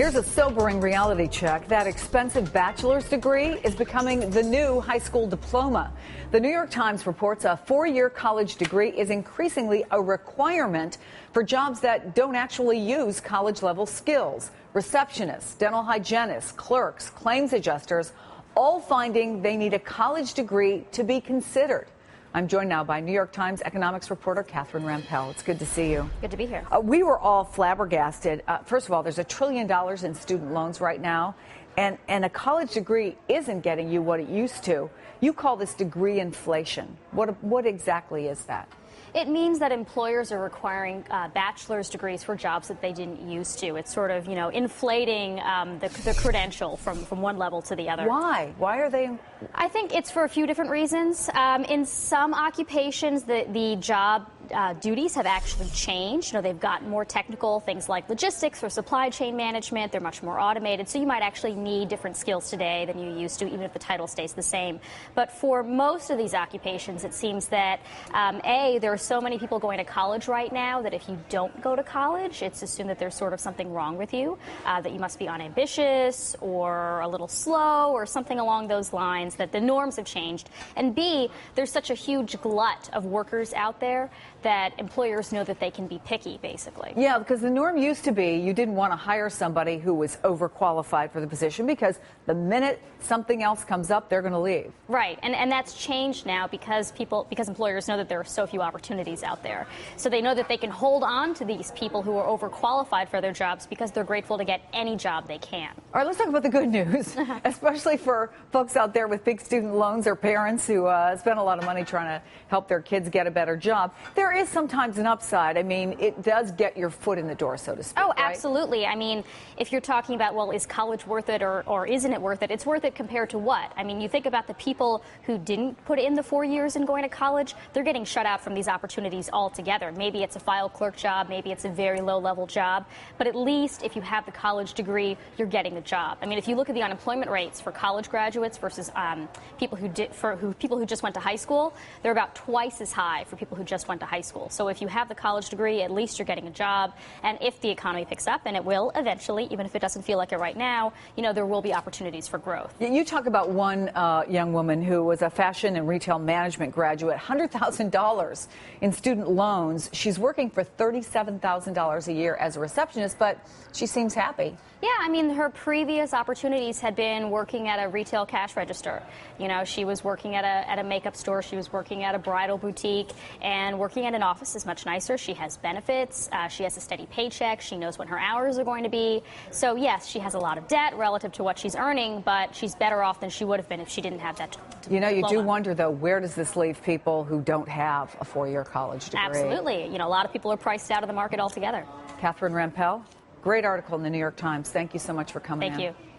Here's a sobering reality check. That expensive bachelor's degree is becoming the new high school diploma. The New York Times reports a 4-year college degree is increasingly a requirement for jobs that don't actually use college-level skills. Receptionists, dental hygienists, clerks, claims adjusters, all finding they need a college degree to be considered. I'm joined now by New York Times economics reporter Catherine Rampell. It's good to see you. Good to be here. We were all flabbergasted. First of all, there's $1 trillion in student loans right now, and a college degree isn't getting you what it used to. You call this degree inflation. What exactly is that? It means that employers are requiring bachelor's degrees for jobs that they didn't used to. It's sort of, inflating the credential from one level to the other. Why? Why are they? I think it's for a few different reasons. In some occupations, the job duties have actually changed. They've gotten more technical, things like logistics or supply chain management. They're much more automated. So you might actually need different skills today than you used to, even if the title stays the same. But for most of these occupations, it seems that, there are so many people going to college right now that if you don't go to college, it's assumed that there's sort of something wrong with you, that you must be unambitious or a little slow or something along those lines, that the norms have changed. And B, there's such a huge glut of workers out there that employers know that they can be picky, basically. Yeah, because the norm used to be you didn't want to hire somebody who was overqualified for the position because the minute something else comes up, they're going to leave. Right, and that's changed now because employers know that there are so few opportunities out there. So they know that they can hold on to these people who are overqualified for their jobs because they're grateful to get any job they can. All right, let's talk about the good news, especially for folks out there with big student loans or parents who spend a lot of money trying to help their kids get a better job. There is sometimes an upside. I mean, it does get your foot in the door, so to speak. Oh, right? Absolutely. I mean, if you're talking about, well, is college worth it or isn't it worth it? It's worth it compared to what? I mean, you think about the people who didn't put in the 4 years in going to college, they're getting shut out from these opportunities altogether. Maybe it's a file clerk job, maybe it's a very low-level job, but at least if you have the college degree, you're getting a job. I mean, if you look at the unemployment rates for college graduates versus people who just went to high school, they're about twice as high for people who just went to high school. So if you have the college degree, at least you're getting a job. And if the economy picks up, and it will eventually, even if it doesn't feel like it right now, there will be opportunities for growth. You talk about one young woman who was a fashion and retail management graduate, $100,000 in student loans. She's working for $37,000 a year as a receptionist, but she seems happy. Yeah, I mean, her previous opportunities had been working at a retail cash register. She was working at a makeup store. She was working at a bridal boutique, and working at an office is much nicer. She has benefits. She has a steady paycheck. She knows when her hours are going to be. So, yes, she has a lot of debt relative to what she's earning, but she's better off than she would have been if she didn't have that diploma. You do wonder, though, where does this leave people who don't have a 4-year college degree? Absolutely. A lot of people are priced out of the market altogether. Catherine Rampell, great article in the New York Times. Thank you so much for coming in. Thank you.